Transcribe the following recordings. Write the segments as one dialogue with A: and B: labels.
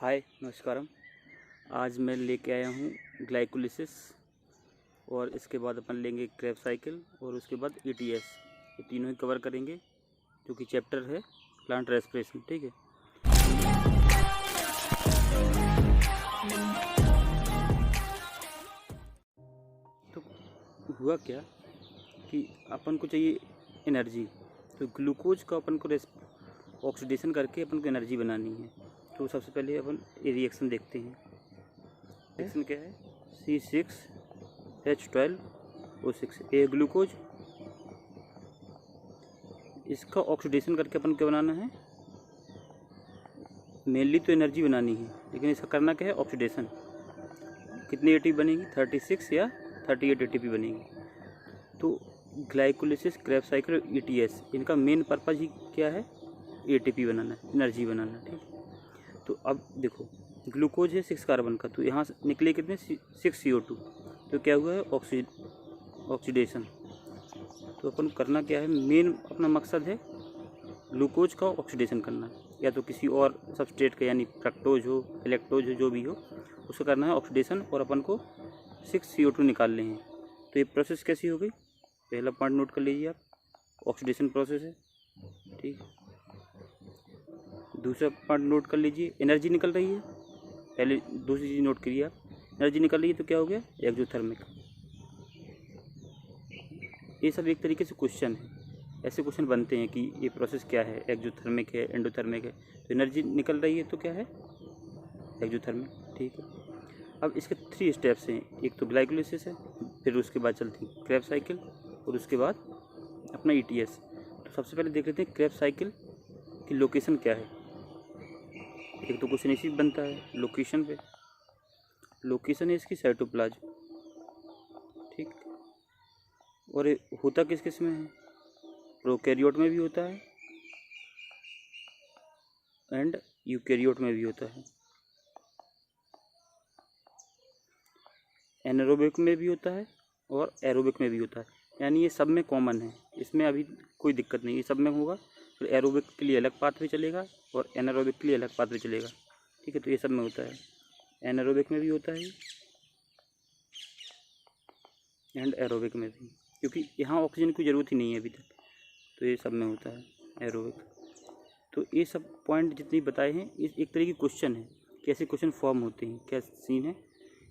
A: हाय नमस्कारम। आज मैं लेके आया हूँ ग्लाइकोलिसिस और इसके बाद अपन लेंगे क्रेब्स साइकिल और उसके बाद ईटीएस। ये तीनों ही कवर करेंगे जो कि चैप्टर है प्लांट रेस्पिरेशन। ठीक है, तो हुआ क्या कि अपन को चाहिए एनर्जी, तो ग्लूकोज का अपन को ऑक्सीडेशन करके अपन को एनर्जी बनानी है। तो सबसे पहले अपन ये रिएक्शन देखते हैं। रिएक्शन क्या है? C6H12O6 ए ग्लूकोज। इसका ऑक्सीडेशन करके अपन क्या बनाना है? मेनली तो एनर्जी बनानी है, लेकिन इसका करना क्या है? ऑक्सीडेशन। कितनी एटीपी बनेगी? 36 या 38 एटीपी बनेगी। तो ग्लाइकोलिसिस, क्रेब्स साइकिल, ईटीएस, इनका मेन पर्पज ही क्या है? एटीपी बनाना, एनर्जी बनाना। ठीक, तो अब देखो ग्लूकोज है 6 कार्बन का, तो यहाँ से निकले कितने? 6 CO2। तो क्या हुआ है? ऑक्सीडेशन। तो अपन करना क्या है? मेन अपना मकसद है ग्लूकोज का ऑक्सीडेशन करना, या तो किसी और सबस्ट्रेट का, यानी फ्रक्टोज हो, इलेक्ट्रोज हो, जो भी हो, उसका करना है ऑक्सीडेशन और अपन को 6 CO2 निकालने हैं। तो ये प्रोसेस कैसी हो गई? पहला पॉइंट नोट कर लीजिए आप, ऑक्सीडेशन प्रोसेस है। ठीक, दूसरा पॉइंट नोट कर लीजिए, एनर्जी निकल रही है। पहले दूसरी चीज़ नोट करिए आप, एनर्जी निकल रही है तो क्या हो गया? एक्सोथर्मिक। ये सब एक तरीके से क्वेश्चन है, ऐसे क्वेश्चन बनते हैं कि ये प्रोसेस क्या है, एक्सोथर्मिक है, एंडोथर्मिक है। तो एनर्जी निकल रही है तो क्या है? एक्सोथर्मिक। ठीक है, अब इसके 3 स्टेप्स हैं। एक तो ग्लाइकोलिसिस है, फिर उसके बाद चलती है क्रेब्स साइकिल और उसके बाद अपना ईटीएस। तो सबसे पहले देख लेते हैं क्रेब्स साइकिल की लोकेशन क्या है। एक तो क्वेश्चन इसी बनता है लोकेशन पे। लोकेशन है इसकी साइटोप्लाज्म। ठीक, और ये होता किस किस में है? प्रोकैरियोट में भी होता है एंड यूकैरियोट में भी होता है, एनारोबिक में भी होता है और एरोबिक में भी होता है। यानी ये सब में कॉमन है, इसमें अभी कोई दिक्कत नहीं, ये सब में होगा। फिर एरोबिक के लिए अलग पाथवे चलेगा और एनारोबिक के लिए अलग पाथवे चलेगा। ठीक है, तो ये सब में होता है, एनारोबिक में भी होता है एंड एरोबिक में भी, क्योंकि यहाँ ऑक्सीजन की ज़रूरत ही नहीं है अभी तक, तो ये सब में होता है एरोबिक। तो ये सब पॉइंट जितनी बताए हैं, इस एक तरीके की क्वेश्चन है, कैसे क्वेश्चन फॉर्म होते हैं, क्या सीन है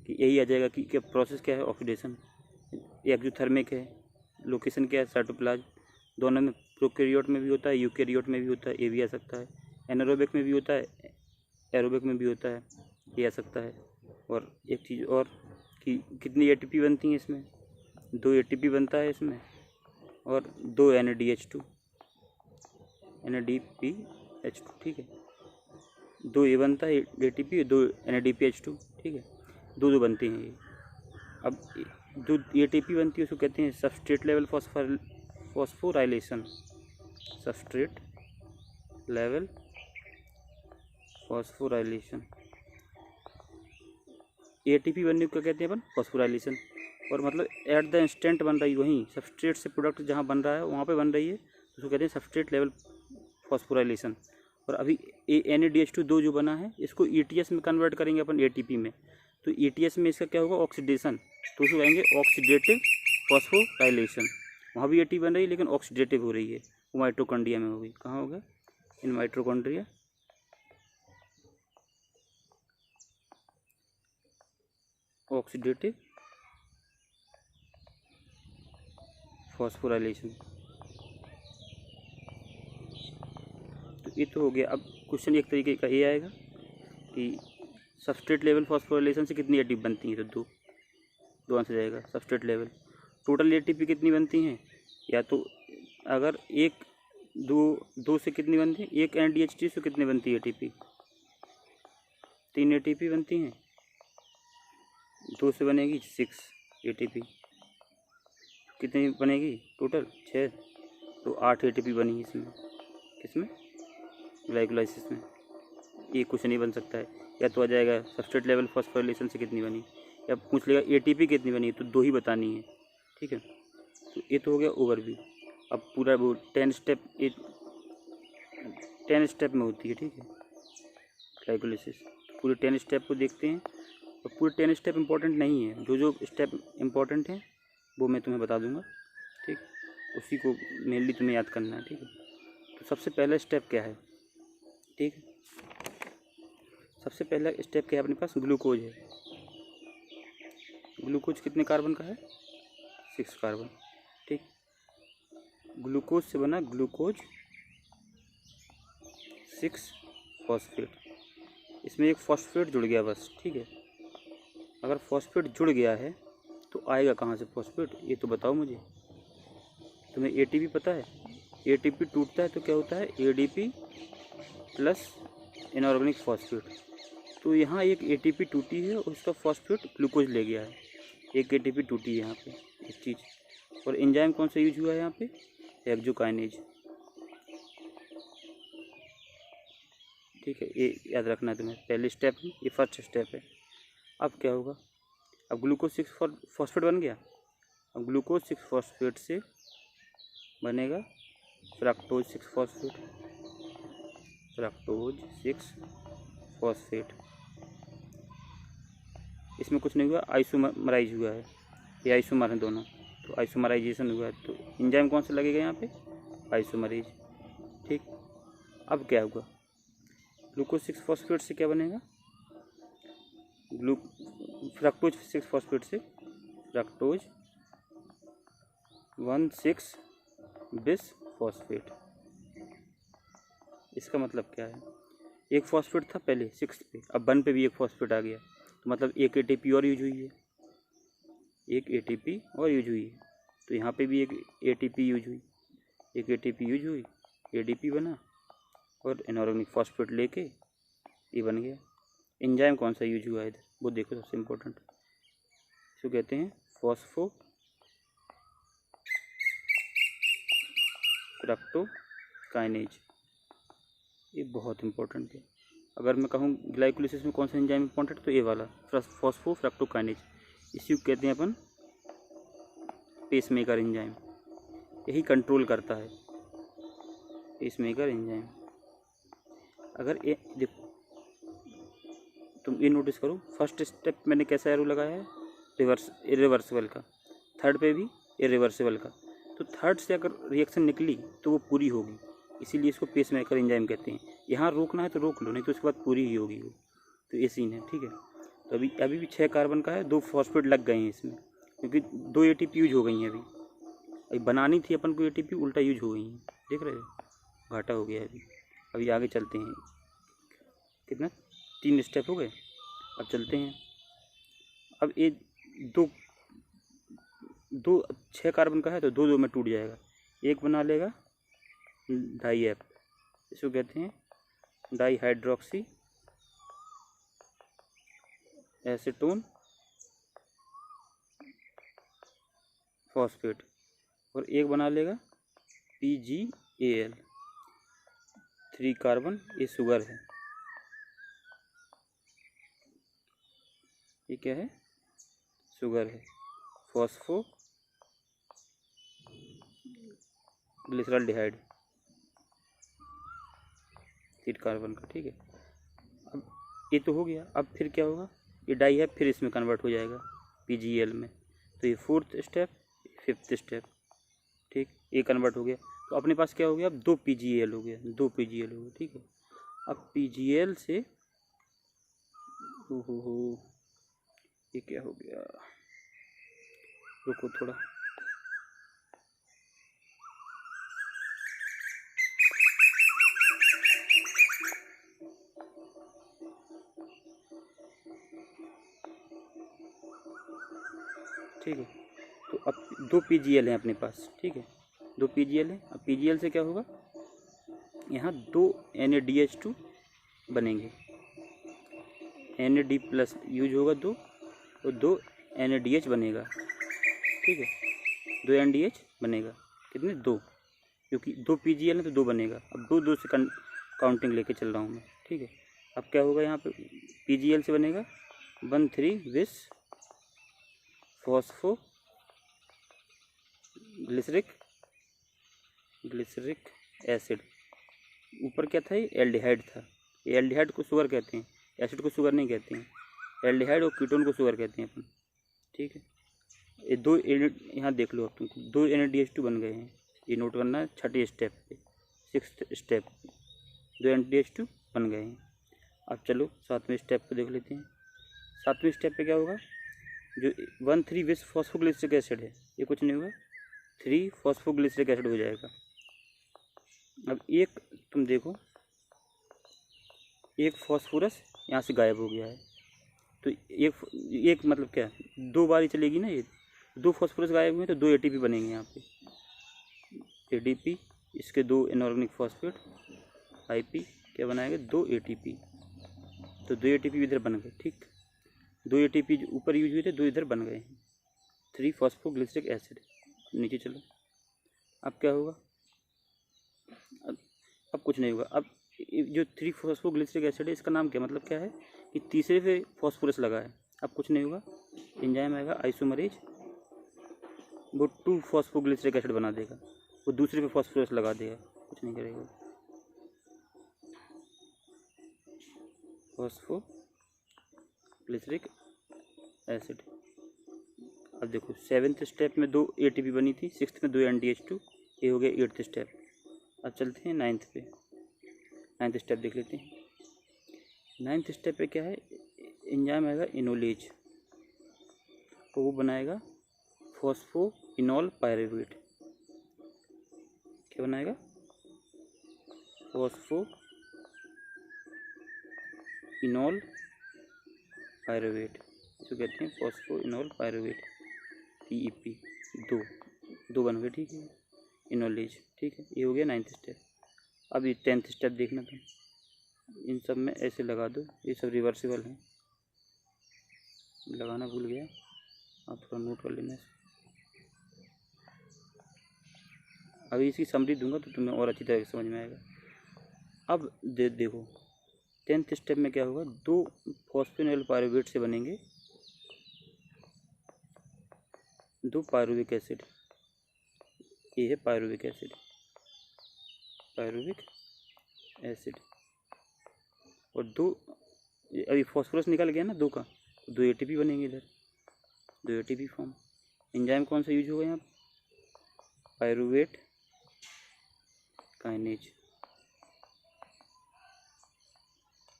A: कि यही आ जाएगा कि क्या प्रोसेस क्या है? ऑक्सीडेशन। एक्सोथर्मिक है, लोकेशन क्या है? साइटोप्लाज्म। दोनों में, प्रोकैरियोट में भी होता है, यूकैरियोट में भी होता है, ये भी आ सकता है। एनारोबिक में भी होता है, एरोबिक में भी होता है, ये आ सकता है। और एक चीज़ और कि कितनी एटीपी बनती है इसमें? 2 एटीपी बनता है इसमें और 2 NADH2। ठीक है, 2 ये बनता है एटीपी, 2 NADPH2। ठीक है, 2 बनती हैं ये। अब जो एटीपी बनती है उसको कहते हैं substrate level phosphorylation. Substrate level phosphorylation. ATP बनने को कहते हैं अपन फॉस्फोराइलेशन, और मतलब एट द इंस्टेंट बन रही, वहीं सबस्ट्रेट से प्रोडक्ट जहाँ बन रहा है वहाँ पे बन रही है, तो उसको कहते हैं सबस्ट्रेट लेवल फॉस्फोराइलेशन। और अभी NADH2 2 जो बना है, इसको ETS में कन्वर्ट करेंगे अपन एटीपी में। तो ETS में इसका क्या होगा? ऑक्सीडेशन। तो उसको कहेंगे ऑक्सीडेटिव फॉस्फोराइलेशन। वहाँ भी एटीपी बन रही है लेकिन ऑक्सीडेटिव हो रही है, वो माइटोकॉन्ड्रिया में होगी। कहाँ होगा? In mitochondria. Oxidative phosphorylation. तो ये तो हो गया। अब क्वेश्चन एक तरीके का ये आएगा कि सबस्ट्रेट लेवल फॉस्फोराइलेशन से कितनी एटीपी बनती हैं? तो 2 आंसर जाएगा। सबस्ट्रेट लेवल टोटल एटीपी कितनी बनती हैं? या तो अगर 2 से कितनी बनती है? 1 NADH2 से कितनी बनती है एटीपी? 3 एटीपी बनती हैं। 2 से बनेगी 6 एटीपी। कितनी बनेगी टोटल? 6। तो 8 एटीपी बनी इसमें। किसमें? ग्लाइकोलाइसिस में। ये क्वेश्चन नहीं बन सकता है। या तो आ जाएगा सबस्ट्रेट लेवल फॉस्फोराइलेशन से कितनी बनी, या पूछ लेगा एटीपी कितनी बनी, तो 2 ही बतानी है। ठीक है, तो ये तो हो गया ओवरव्यू। अब पूरा वो 10 स्टेप में होती है। ठीक है, ग्लाइकोलाइसिस। पूरे 10 स्टेप को देखते हैं। और पूरे 10 स्टेप इम्पोर्टेंट नहीं है, जो जो स्टेप इम्पोर्टेंट हैं वो मैं तुम्हें बता दूंगा, ठीक। उसी को मेनली तुम्हें याद करना है, ठीक है। तो सबसे पहला स्टेप क्या है, ठीक है। सबसे पहला स्टेप क्या है, अपने पास ग्लूकोज है। ग्लूकोज कितने कार्बन का है, 6 कार्बन, ठीक। ग्लूकोज से बना ग्लूकोज 6 फॉस्फेट। इसमें एक फॉस्फेट जुड़ गया बस, ठीक है। अगर फॉस्फेट जुड़ गया है तो आएगा कहाँ से फॉस्फेट, ये तो बताओ मुझे। तुम्हें एटीपी पता है, एटीपी टूटता है तो क्या होता है, एडीपी प्लस इनऑर्गेनिक फॉस्फेट। तो यहाँ एक एटीपी टूटी है और उसका फॉस्फेट ग्लूकोज ले गया है, एक एटीपी टूटी है यहाँ पे, एक चीज़। और एंजाइम कौन सा यूज हुआ है यहाँ पे, हेक्सोकाइनेज, ठीक है। ये याद रखना है तुम्हें, पहले स्टेप है ये, फर्स्ट स्टेप है। अब क्या होगा, अब ग्लूकोज 6 फॉस्फेट बन गया। अब ग्लूकोज 6 फॉस्फेट से बनेगा फ्रक्टोज 6 फॉस्फेट, फ्रक्टोज 6 फॉस्फेट। इसमें कुछ नहीं हुआ, आइसोमराइज हुआ है, ये आइसोमर हैं दोनों, तो आइसोमराइजेशन हुआ है। तो एंजाइम कौन सा लगेगा यहाँ पे, आइसोमरेज, ठीक। अब क्या होगा, ग्लूकोज 6 फॉस्फेट से क्या बनेगा, फ्रक्टोज 6 फॉस्फेट से फ्रक्टोज 1,6 बिस फॉस्फेट। इसका मतलब क्या है, एक फॉस्फेट था पहले 6 पे, अब 1 पे भी एक फॉस्फेट आ गया, तो मतलब एक एटीपी और यूज हुई है, एक एटीपी और यूज हुई है। तो यहाँ पे भी एक एटीपी यूज हुई, एक एटीपी यूज हुई, एडीपी बना और इनऑर्गेनिक फॉस्फेट लेके ये बन गया। एंजाइम कौन सा यूज हुआ है इधर, वो देखो, सबसे इम्पोर्टेंट। इसको कहते हैं फॉस्फोफ्रक्टोकाइनेज, ये बहुत इंपॉर्टेंट है। अगर मैं कहूँ ग्लाइकोलिसिस में कौन सा एंजाइम इंपॉर्टेंट, तो ये वाला फॉस्फोफ्रक्टोकाइनेज, इसी को कहते हैं अपन पेसमेकर एंजाइम। यही कंट्रोल करता है पेसमेकर एंजाइम। अगर ये देखो, तुम ये नोटिस करो, फर्स्ट स्टेप मैंने कैसा एरो लगाया है, इरिवर्सिबल का, थर्ड पे भी इरिवर्सिबल का। तो थर्ड से अगर रिएक्शन निकली तो वो पूरी होगी, इसीलिए इसको पेसमेकर एंजाइम कहते हैं। यहाँ रोकना है तो रोक लो, नहीं तो उसके बाद पूरी ही होगी वो। तो ये सीन है, ठीक है। तो अभी भी 6 कार्बन का है, 2 फॉस्फेट लग गए हैं इसमें, क्योंकि 2 एटीपी यूज हो गई हैं। अभी बनानी थी अपन को एटीपी, उल्टा यूज हो गई हैं, देख रहे हो, घाटा हो गया है। अभी आगे चलते हैं, कितना 3 स्टेप हो गए, अब चलते हैं। अब ये 6 कार्बन का है तो 2 में टूट जाएगा, एक बना लेगा डाई एफ, इसको कहते हैं डाईहाइड्रोक्सी एसीटोन फॉस्फेट, और एक बना लेगा PgAl, 3 कार्बन, ये शुगर है, ये क्या है, शुगर है, फॉस्फो ग्लिसरॉल्डिहाइड, 3 कार्बन का, ठीक है। अब ये तो हो गया, अब फिर क्या होगा, ये डाई है, फिर इसमें कन्वर्ट हो जाएगा PgAl में। तो ये 4th स्टेप, 5th स्टेप, ठीक, ये कन्वर्ट हो गया। तो अपने पास क्या हो गया, अब 2 PgAl हो गया, 2 PgAl हो गया, ठीक है। अब PgAl से हो ये क्या हो गया, रुको थोड़ा, ठीक है। तो अब 2 PgAl हैं अपने पास, ठीक है, 2 PgAl हैं। अब PgAl से क्या होगा, यहाँ 2 NaDH2 बनेंगे, NAD प्लस यूज होगा 2, और 2 NaDH बनेगा, ठीक है, 2 NaDH बनेगा, कितने, 2, क्योंकि 2 PgAl है तो 2 बनेगा। अब 2 से काउंटिंग लेके चल रहा हूँ मैं, ठीक है। अब क्या होगा, यहाँ पे PgAl से बनेगा 1,3 विस फॉस्फो ग्लिसरिक एसिड। ऊपर क्या था, ये एल्डिहाइड था, ये एल्डिहाइड को शुगर कहते हैं, एसिड को शुगर नहीं कहते हैं, एल्डिहाइड और कीटोन को शुगर कहते हैं अपन, ठीक है। ये दो यहाँ देख लो, अब तुमको 2 NaDH2 बन गए हैं, ये नोट करना है छठे स्टेप पे, 6th स्टेप, 2 NaDH2 बन गए हैं। अब चलो 7वें स्टेप को देख लेते हैं। 7वें स्टेप पे क्या होगा, जो 1,3 विस फॉस्फोग्लिसरिक एसिड है, ये कुछ नहीं होगा, 3 फॉस्फोग्लिसरिक एसिड हो जाएगा। अब एक तुम देखो, एक फॉस्फोरस यहाँ से गायब हो गया है, तो एक मतलब क्या है, 2 बार ही चलेगी ना, ये 2 फॉस्फोरस गायब हुए तो 2 ATP बनेंगे यहाँ पे, ADP, इसके 2 इनऑर्गेनिक फॉस्फेट, IP क्या बनाएगा, 2 ATP, तो 2 ATP इधर बन गए, ठीक। 2 ATP जो ऊपर यूज हुए थे 2 इधर बन गए हैं, 3 फॉस्फोग्लिसरिक एसिड। नीचे चलो, अब क्या होगा, अब कुछ नहीं होगा। अब जो 3 फॉस्फोग्लिसरिक एसिड है, इसका नाम क्या, मतलब क्या है कि तीसरे पे फॉस्फोरस लगा है। अब कुछ नहीं होगा, एंजाइम आएगा आइसोमरेज, वो 2 फॉस्फोग्लिसरिक एसिड बना देगा, वो दूसरे पे फॉस्फोरस लगा देगा, कुछ नहीं करेगा, फॉस्फोग्लिसरिक एसिड। अब देखो 7th स्टेप में 2 ATP बनी थी, 6th में 2 NaDH2, ये हो गया 8th स्टेप। अब चलते हैं 9th पे, 9th स्टेप देख लेते हैं। 9th स्टेप पे क्या है, एंजाइम आएगा इनोलेज, तो वो बनाएगा फॉस्फोइनॉल पायरुवेट। क्या बनाएगा, फॉस्फोइनॉल पायरुवेट, इसको कहते हैं फॉस्फोइनॉल पायरुवेट, PEP, 2 बन गए, ठीक है, इनोलेज, ठीक है। ये हो गया 9th स्टेप। अब ये 10th स्टेप देखना तुम, इन सब में ऐसे लगा दो, ये सब रिवर्सिबल हैं, लगाना भूल गया, आप थोड़ा नोट कर लेना। अभी इसकी समरी दूंगा तो तुम्हें और अच्छी तरह से समझ में आएगा। अब देखो 10th स्टेप में क्या होगा, 2 फॉस्फोइनॉल पायरुवेट से बनेंगे 2 पायरुविक एसिड, ये है पायरुविक एसिड, और 2, अभी फॉस्फोरस निकल गया ना 2 का, 2 ATP बनेंगे इधर, 2 ATP फॉर्म। एंजाइम कौन सा यूज होगा यहाँ, पायरुवेट काइनेज।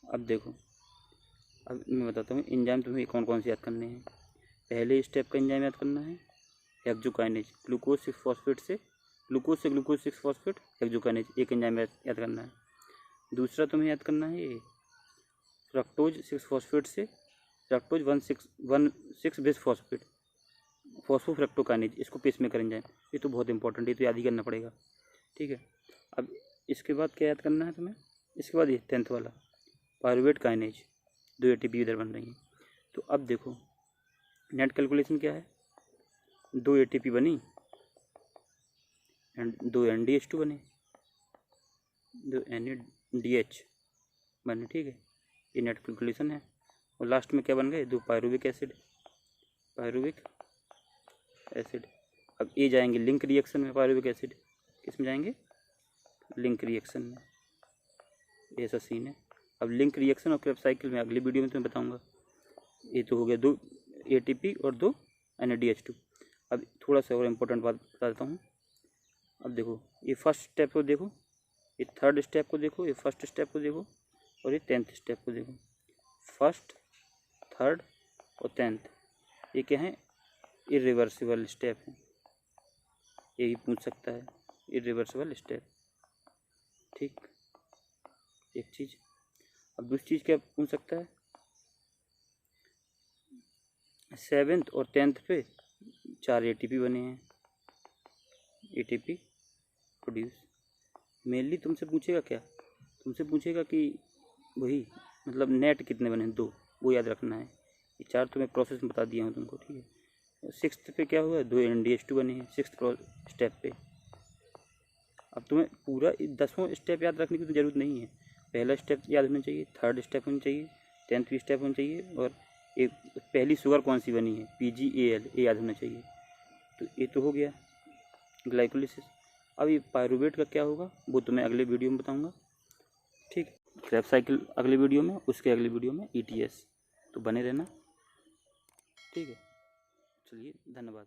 A: अब देखो, अब मैं बताता हूँ एंजाइम तुम्हें कौन कौन से याद करने हैं। पहले स्टेप का एंजाइम याद करना है हेक्सोकाइनेज, ग्लूकोज 6 फॉस्फेट से ग्लूकोज 6 फॉस्फेट हेक्सोकाइनेज, एक एंजाइम याद करना है। दूसरा तुम्हें याद करना है ये फ्रक्टोज 6 फॉस्फेट से फ्रक्टोज 1,6 बिस फॉस्फेट फॉस्फोफ्रक्टोकाइनेज, इसको पेसमेकर एंजाइम, ये तो बहुत इंपॉर्टेंट है, तो याद ही करना पड़ेगा, ठीक है। अब इसके बाद क्या याद करना है तुम्हें, इसके बाद ये 10th वाला पायरुवेट काइनेज, 2 ATP इधर बन रही हैं। तो अब देखो नेट कैलकुलेशन क्या है, 2 ATP बनी एंड 2 NaDH2 बने, 2 NaDH बने, ठीक है, ये नेट कैलकुलेशन है। और लास्ट में क्या बन गए, 2 पायरुविक एसिड। अब ये जाएंगे लिंक रिएक्शन में, पायरुविक एसिड किस में जाएंगे, लिंक रिएक्शन में, ऐसा सीन है। अब लिंक रिएक्शन और क्रेब्स साइकिल में अगली वीडियो में तुम्हें बताऊंगा। ये तो हो गया 2 ATP और 2 NaDH2। अब थोड़ा सा और इम्पोर्टेंट बात बता देता हूँ। अब देखो ये फर्स्ट स्टेप को देखो, ये 3rd स्टेप को देखो, ये 1st स्टेप को देखो, और ये 10th स्टेप को देखो। 1st 3rd और 10th ये क्या है, इरिवर्सिबल स्टेप है, यही पूछ सकता है, इरिवर्सिबल स्टेप, ठीक, एक चीज़। अब दूसरी चीज़ क्या पूछ सकता है, 7th और 10th पे 4 ATP बने हैं, ATP प्रोड्यूस। मेनली तुमसे पूछेगा क्या, तुमसे पूछेगा कि वही मतलब नेट कितने बने, 2, वो याद रखना है। ये 4 तो मैं प्रोसेस बता दिया हूँ तुमको, ठीक है। 6th पे क्या हुआ, 2 NaDH2 बने हैं 6th स्टेप पे। अब तुम्हें पूरा 10वां स्टेप याद रखने की तो ज़रूरत नहीं है, पहला स्टेप याद होना चाहिए, 3rd स्टेप होना चाहिए, 10th स्टेप होना चाहिए, और एक पहली शुगर कौन सी बनी है, PGAL, ये याद होना चाहिए। तो ये तो हो गया ग्लाइकोलिसिस। अब ये पायरुवेट का क्या होगा वो तो मैं अगले वीडियो में बताऊँगा, ठीक है। क्रैब साइकिल अगली वीडियो में, उसके अगली वीडियो में ETS। तो बने रहना, ठीक है। चलिए, धन्यवाद।